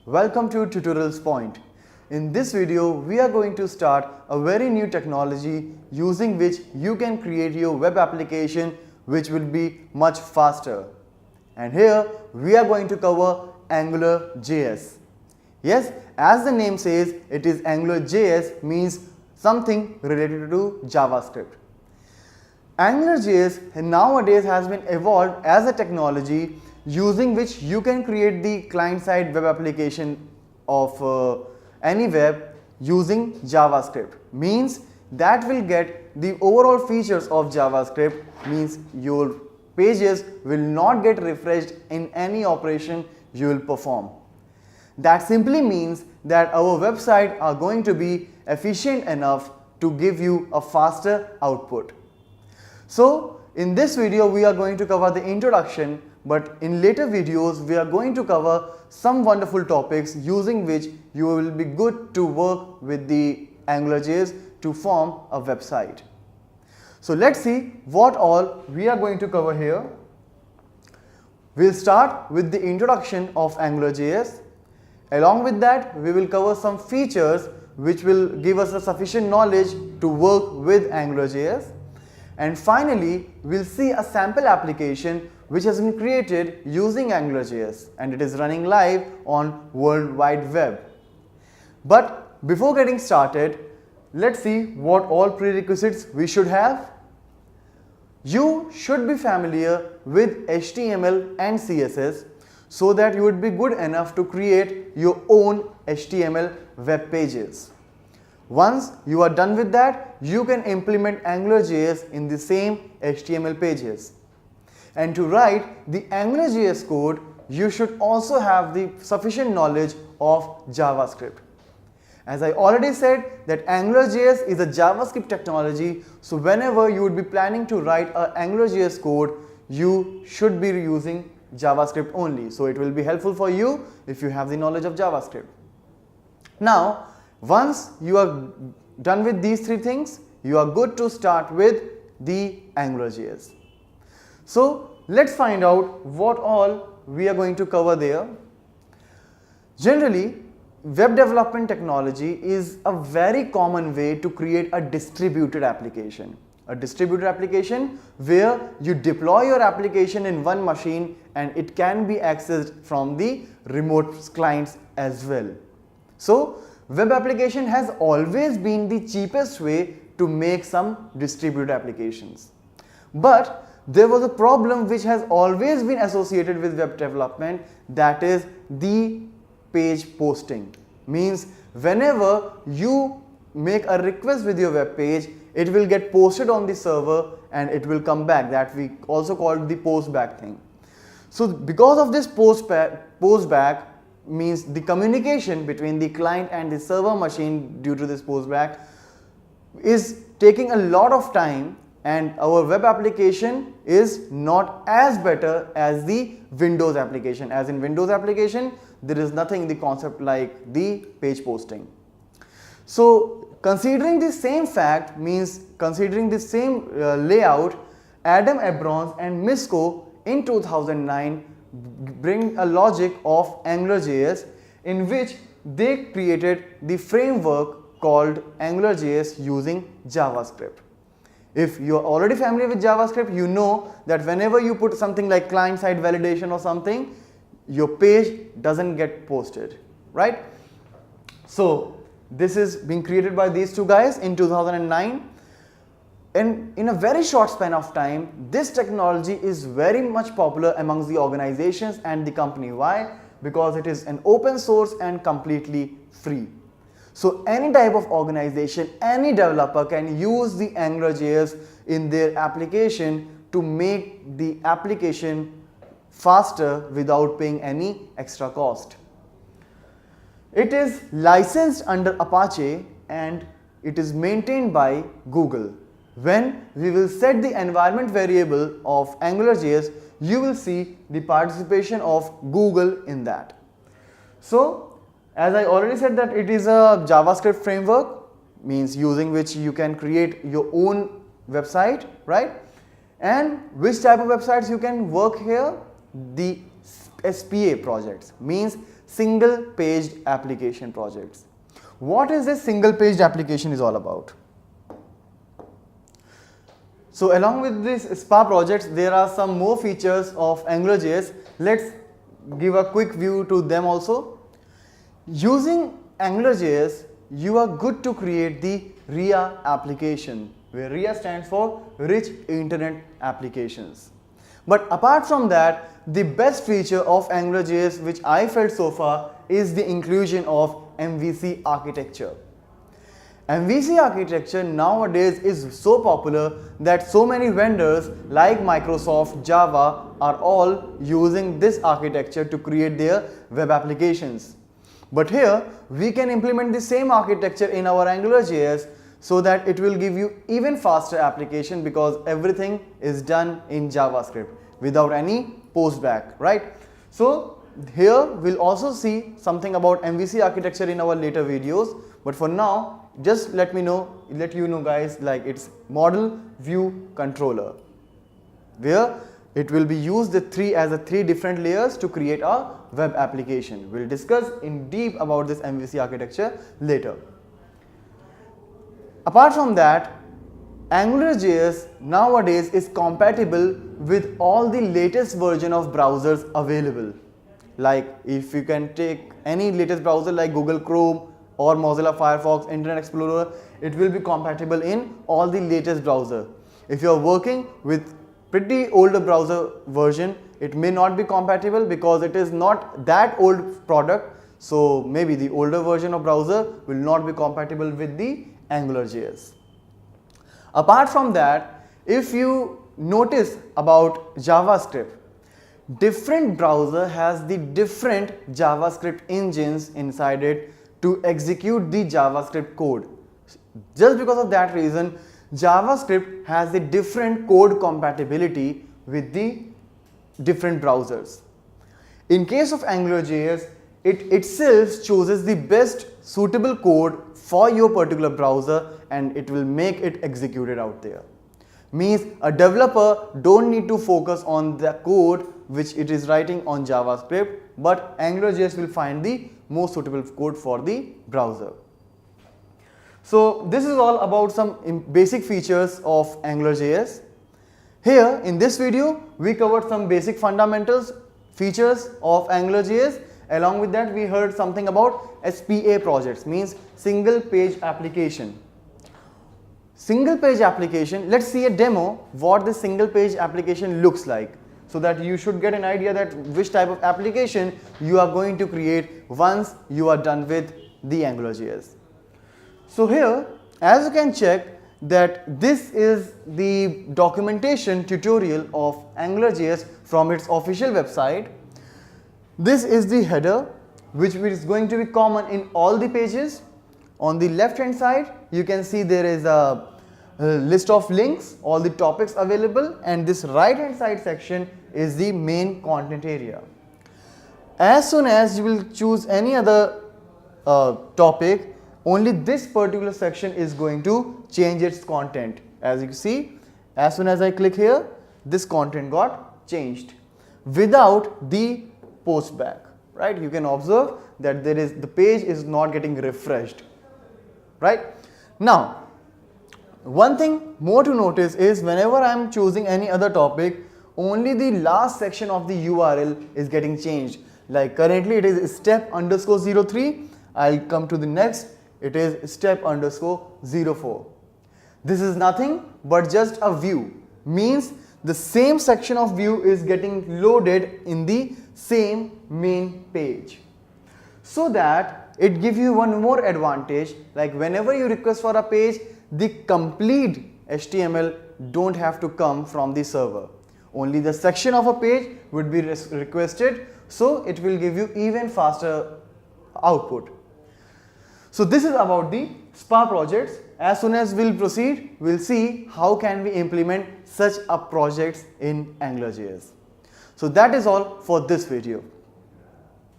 Welcome to Tutorials Point. In this video, we are going to start a very new technology using which you can create your web application which will be much faster. And here we are going to cover AngularJS. Yes, as the name says, it is AngularJS means something related to JavaScript. AngularJS nowadays has been evolved as a technology using which you can create the client-side web application of any web using JavaScript. Means that will get the overall features of JavaScript, means your pages will not get refreshed in any operation you will perform. That simply means that our website are going to be efficient enough to give you a faster output. So in this video we are going to cover the introduction, but in later videos we are going to cover some wonderful topics using which you will be good to work with the AngularJS to form a website. So let's see what all we are going to cover here. We'll start with the introduction of AngularJS. Along with that, we will cover some features which will give us a sufficient knowledge to work with AngularJS. And finally, we'll see a sample application which has been created using AngularJS and it is running live on World Wide Web. But before getting started, let's see what all prerequisites we should have. You should be familiar with HTML and CSS so that you would be good enough to create your own HTML web pages. Once you are done with that, you can implement AngularJS in the same HTML pages. And to write the AngularJS code, you should also have the sufficient knowledge of JavaScript. As I already said that AngularJS is a JavaScript technology, so whenever you would be planning to write a AngularJS code, you should be using JavaScript only. So it will be helpful for you if you have the knowledge of JavaScript. Now, once you are done with these three things, you are good to start with the AngularJS. So let's find out what all we are going to cover there. Generally, web development technology is a very common way to create a distributed application. A distributed application where you deploy your application in one machine and it can be accessed from the remote clients as well. So web application has always been the cheapest way to make some distributed applications. But there was a problem which has always been associated with web development, that is the page posting. Means whenever you make a request with your web page, it will get posted on the server and it will come back. That we also call the post back thing. So because of this post back means the communication between the client and the server machine due to this post back is taking a lot of time, and our web application is not as better as the Windows application. As in Windows application, there is nothing in the concept like the page posting. So considering the same fact, means considering the same layout, Adam Abrons and Misko in 2009 bring a logic of AngularJS in which they created the framework called AngularJS using JavaScript. If you are already familiar with JavaScript, you know that whenever you put something like client-side validation or something, your page doesn't get posted, right? So this is being created by these two guys in 2009. And in a very short span of time, this technology is very much popular amongst the organizations and the company. Why? Because it is an open source and completely free. So any type of organization, any developer can use the AngularJS in their application to make the application faster without paying any extra cost. It is licensed under Apache and it is maintained by Google. When we will set the environment variable of AngularJS, you will see the participation of Google in that. So as I already said that it is a JavaScript framework, means using which you can create your own website, right? And which type of websites you can work here? The SPA projects, means single paged application projects. What is this single paged application is all about? So along with these SPA projects, there are some more features of AngularJS. Let's give a quick view to them also. Using AngularJS, you are good to create the RIA application, where RIA stands for Rich Internet Applications. But apart from that, the best feature of AngularJS which I felt so far is the inclusion of MVC architecture. MVC architecture nowadays is so popular that so many vendors like Microsoft, Java are all using this architecture to create their web applications. But here we can implement the same architecture in our AngularJS so that it will give you even faster application, because everything is done in JavaScript without any postback, right? So here we'll also see something about MVC architecture in our later videos, but for now just let you know guys, like it's model view controller, where it will be used the three different layers to create a web application. We'll discuss in deep about this MVC architecture later. Apart from that, AngularJS nowadays is compatible with all the latest version of browsers available. Like if you can take any latest browser like Google Chrome or Mozilla Firefox, Internet Explorer, it will be compatible in all the latest browser. If you are working with pretty older browser version, it may not be compatible because it is not that old product, so maybe the older version of browser will not be compatible with the AngularJS. Apart from that, if you notice about JavaScript, different browser has the different JavaScript engines inside it to execute the JavaScript code. Just because of that reason, JavaScript has the different code compatibility with the different browsers. In case of AngularJS, it itself chooses the best suitable code for your particular browser and it will make it executed out there. Means a developer don't need to focus on the code which it is writing on JavaScript, but AngularJS will find the most suitable code for the browser. So this is all about some basic features of AngularJS. Here in this video, we covered some basic fundamentals, features of AngularJS. Along with that, we heard something about SPA projects, means single page application. Single page application, let's see a demo what the single page application looks like, so that you should get an idea that which type of application you are going to create once you are done with the AngularJS. So here, as you can check, that this is the documentation tutorial of AngularJS from its official website. This is the header which is going to be common in all the pages. On the left hand side, you can see there is a list of links, all the topics available, and this right hand side section is the main content area. As soon as you will choose any other topic, only this particular section is going to change its content. As you see, as soon as I click here, this content got changed without the post back, right? You can observe that the page is not getting refreshed, right? Now, one thing more to notice is whenever I am choosing any other topic, only the last section of the URL is getting changed. Like currently it is step_03, I'll come to the next, it is step_04. This is nothing but just a view, means the same section of view is getting loaded in the same main page. So that it gives you one more advantage, like whenever you request for a page, the complete HTML don't have to come from the server. Only the section of a page would be requested, so it will give you even faster output. So this is about the SPA projects. As soon as we'll proceed, we'll see how can we implement such a projects in AngularJS. So that is all for this video.